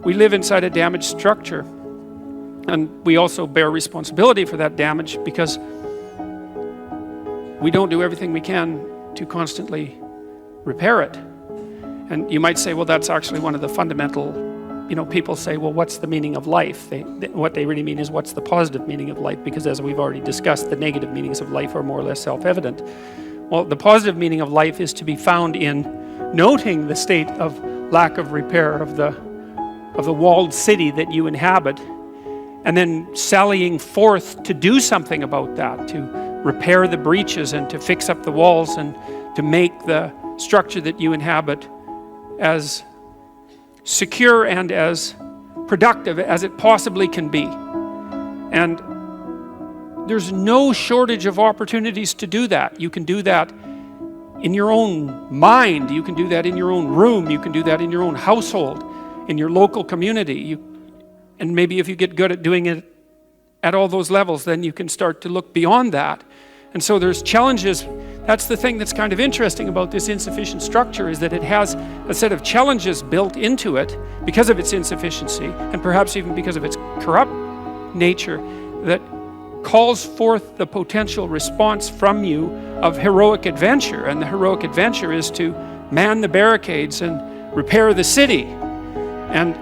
we live inside a damaged structure. And we also bear responsibility for that damage because we don't do everything we can to constantly repair it. And you might say, well, that's actually one of the fundamental, people say, well, what's the meaning of life? What they really mean is, what's the positive meaning of life? Because as we've already discussed, the negative meanings of life are more or less self-evident. Well, the positive meaning of life is to be found in noting the state of lack of repair of the walled city that you inhabit, and then sallying forth to do something about that, to repair the breaches and to fix up the walls and to make the structure that you inhabit as secure and as productive as it possibly can be. And there's no shortage of opportunities to do that. You can do that in your own mind. You can do that in your own room. You can do that in your own household, in your local community. And maybe if you get good at doing it at all those levels, then you can start to look beyond that. And so there's challenges. That's the thing that's kind of interesting about this insufficient structure, is that it has a set of challenges built into it because of its insufficiency, and perhaps even because of its corrupt nature, that calls forth the potential response from you of heroic adventure. And the heroic adventure is to man the barricades and repair the city. And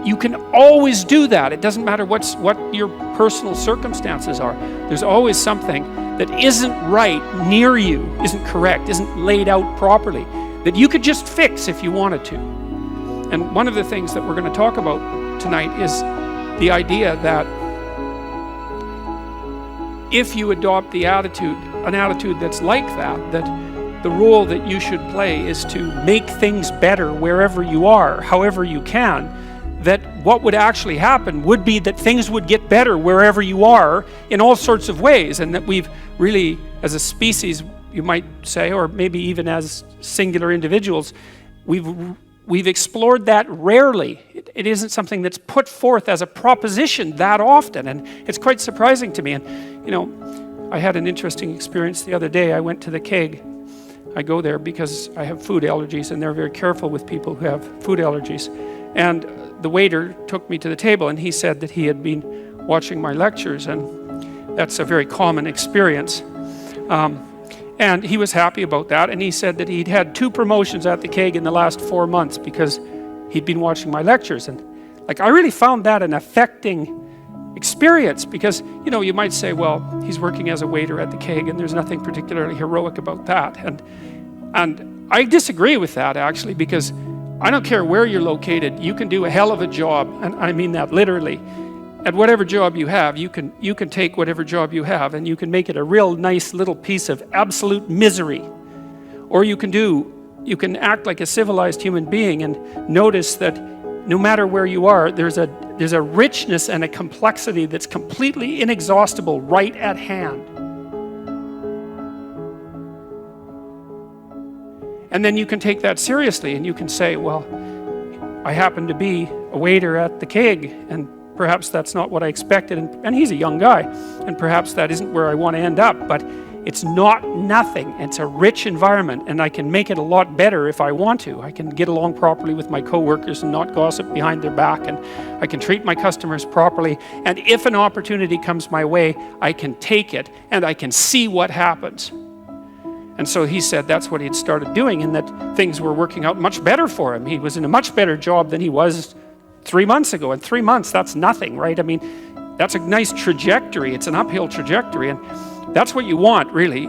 you can always do that. It doesn't matter what your personal circumstances are. There's always something that isn't right near you, isn't correct, isn't laid out properly, that you could just fix if you wanted to. And one of the things that we're going to talk about tonight is the idea that if you adopt an attitude that's like that the role that you should play is to make things better wherever you are, however you can, that what would actually happen would be that things would get better wherever you are in all sorts of ways, and that we've really, as a species, you might say, or maybe even as singular individuals, we've explored that rarely. It isn't something that's put forth as a proposition that often, and it's quite surprising to me. And I had an interesting experience the other day. I went to the keg. I go there because I have food allergies, and they're very careful with people who have food allergies. And the waiter took me to the table, and he said that he had been watching my lectures, and that's a very common experience. And he was happy about that, and he said that he'd had 2 promotions at the keg in the last 4 months because he'd been watching my lectures. And I really found that an affecting experience, because you might say, well, he's working as a waiter at the keg and there's nothing particularly heroic about that. And I disagree with that, actually, because I don't care where you're located, you can do a hell of a job, and I mean that literally. At whatever job you have, you can take whatever job you have and you can make it a real nice little piece of absolute misery. Or you can act like a civilized human being and notice that no matter where you are, there's a richness and a complexity that's completely inexhaustible right at hand. And then you can take that seriously, and you can say, well, I happen to be a waiter at the keg, and perhaps that's not what I expected, and he's a young guy, and perhaps that isn't where I want to end up, but it's not nothing. It's a rich environment, and I can make it a lot better if I want to. I can get along properly with my coworkers and not gossip behind their back, and I can treat my customers properly, and if an opportunity comes my way, I can take it, and I can see what happens. And so he said that's what he'd started doing, and that things were working out much better for him. He was in a much better job than he was 3 months ago. And 3 months, that's nothing, right? I mean, that's a nice trajectory. It's an uphill trajectory, and that's what you want, really.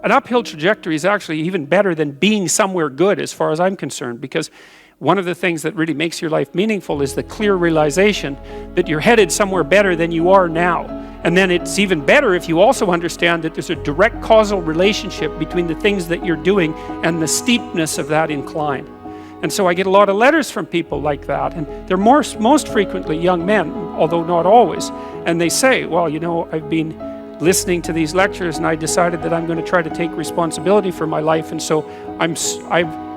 An uphill trajectory is actually even better than being somewhere good, as far as I'm concerned, because one of the things that really makes your life meaningful is the clear realization that you're headed somewhere better than you are now. And then it's even better if you also understand that there's a direct causal relationship between the things that you're doing and the steepness of that incline. And so I get a lot of letters from people like that, and they're most frequently young men, although not always. And they say, well, I've been listening to these lectures, and I decided that I'm going to try to take responsibility for my life, and so I've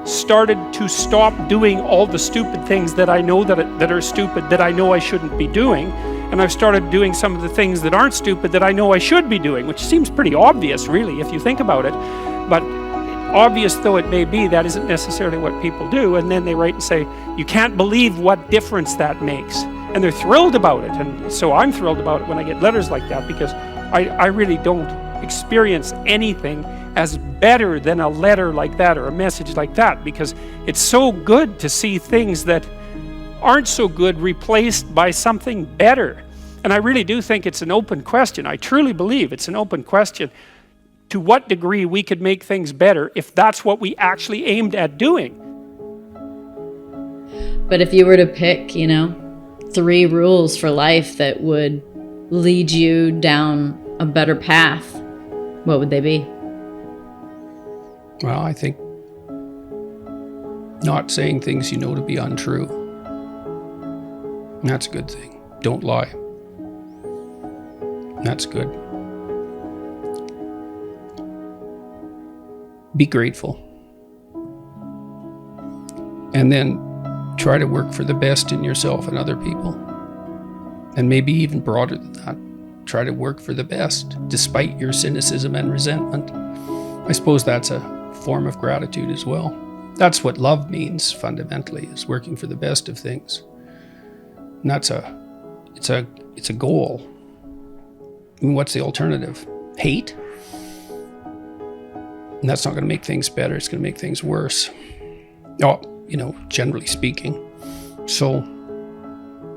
started to stop doing all the stupid things that I know that are stupid, that I know I shouldn't be doing. And I've started doing some of the things that aren't stupid that I know I should be doing, which seems pretty obvious, really, if you think about it. But obvious though it may be, that isn't necessarily what people do. And then they write and say, you can't believe what difference that makes. And they're thrilled about it. And so I'm thrilled about it when I get letters like that, because I really don't experience anything as better than a letter like that or a message like that, because it's so good to see things that aren't so good replaced by something better. And I really do think it's an open question. I truly believe it's an open question to what degree we could make things better if that's what we actually aimed at doing. But if you were to pick, 3 rules for life that would lead you down a better path, what would they be? Well, I think not saying things you know to be untrue. That's a good thing. Don't lie. That's good. Be grateful. And then try to work for the best in yourself and other people. And maybe even broader than that. Try to work for the best, despite your cynicism and resentment. I suppose that's a form of gratitude as well. That's what love means fundamentally, is working for the best of things. And that's it's a goal. I mean, what's the alternative? Hate? And that's not going to make things better. It's going to make things worse. Generally speaking. So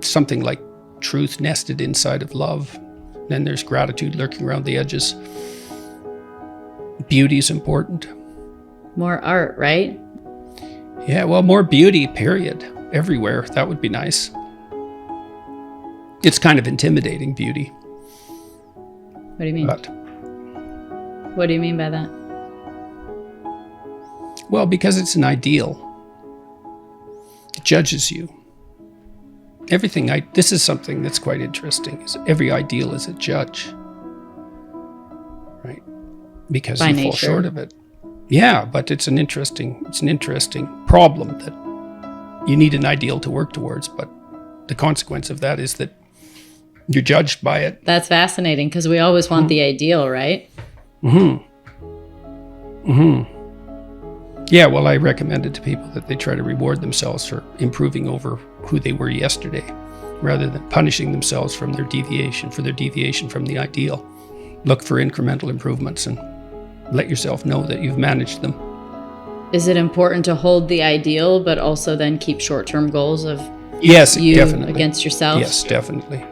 something like truth nested inside of love. Then there's gratitude lurking around the edges. Beauty is important. More art, right? Yeah, well, more beauty, period. Everywhere. That would be nice. It's kind of intimidating, beauty. What do you mean? What do you mean by that? Well, because it's an ideal. It judges you. This is something that's quite interesting, is every ideal is a judge. Right? Because by you nature. Fall short of it. Yeah, but it's an interesting problem that you need an ideal to work towards, but the consequence of that is that you're judged by it. That's fascinating, because we always want the ideal, right? Yeah, well, I recommend it to people that they try to reward themselves for improving over who they were yesterday, rather than punishing themselves for their deviation from the ideal. Look for incremental improvements and let yourself know that you've managed them. Is it important to hold the ideal, but also then keep short-term goals of yes, you definitely. Against yourself? Yes, definitely.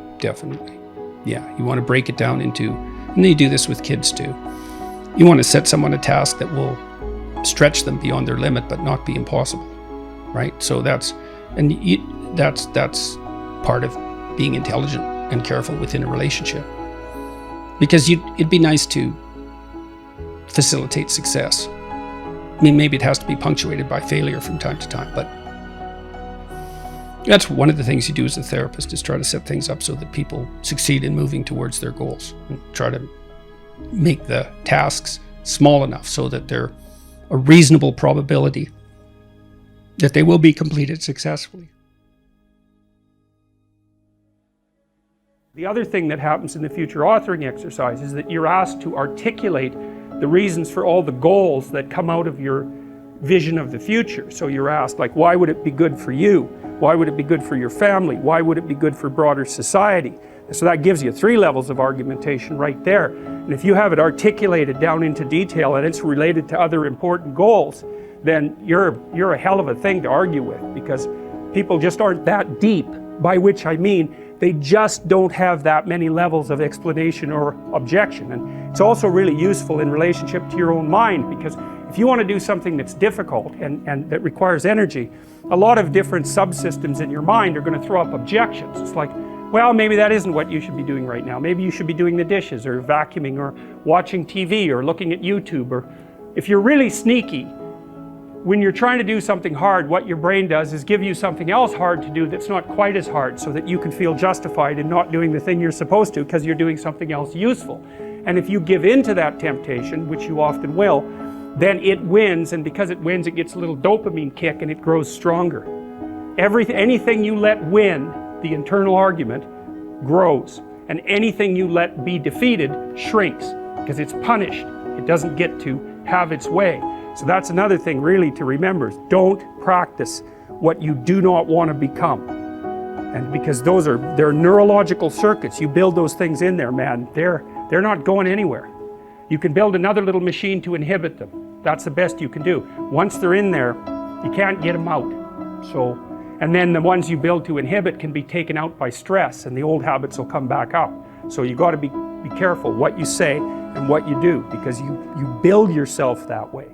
Yeah, you want to break it down into, and you do this with kids too. You want to set someone a task that will stretch them beyond their limit, but not be impossible, right? So that's part of being intelligent and careful within a relationship. Because it'd be nice to facilitate success. I mean, maybe it has to be punctuated by failure from time to time, but that's one of the things you do as a therapist, is try to set things up so that people succeed in moving towards their goals, and try to make the tasks small enough so that they're a reasonable probability that they will be completed successfully. The other thing that happens in the future authoring exercise is that you're asked to articulate the reasons for all the goals that come out of your vision of the future. So you're asked, like, why would it be good for you? Why would it be good for your family? Why would it be good for broader society? So that gives you 3 levels of argumentation right there. And if you have it articulated down into detail and it's related to other important goals, then you're a hell of a thing to argue with, because people just aren't that deep, by which I mean they just don't have that many levels of explanation or objection. And it's also really useful in relationship to your own mind, because if you want to do something that's difficult and that requires energy, a lot of different subsystems in your mind are going to throw up objections. It's like, well, maybe that isn't what you should be doing right now. Maybe you should be doing the dishes or vacuuming or watching TV or looking at YouTube. Or if you're really sneaky, when you're trying to do something hard, what your brain does is give you something else hard to do that's not quite as hard, so that you can feel justified in not doing the thing you're supposed to because you're doing something else useful. And if you give in to that temptation, which you often will, then it wins, and because it wins, it gets a little dopamine kick and it grows stronger. Anything you let win, the internal argument, grows. And anything you let be defeated shrinks, because it's punished. It doesn't get to have its way. So that's another thing really to remember. Don't practice what you do not want to become. And because they're neurological circuits, you build those things in there, man, they're not going anywhere. You can build another little machine to inhibit them. That's the best you can do. Once they're in there, you can't get them out. So, and then the ones you build to inhibit can be taken out by stress, and the old habits will come back up. So you got to be careful what you say and what you do, because you build yourself that way.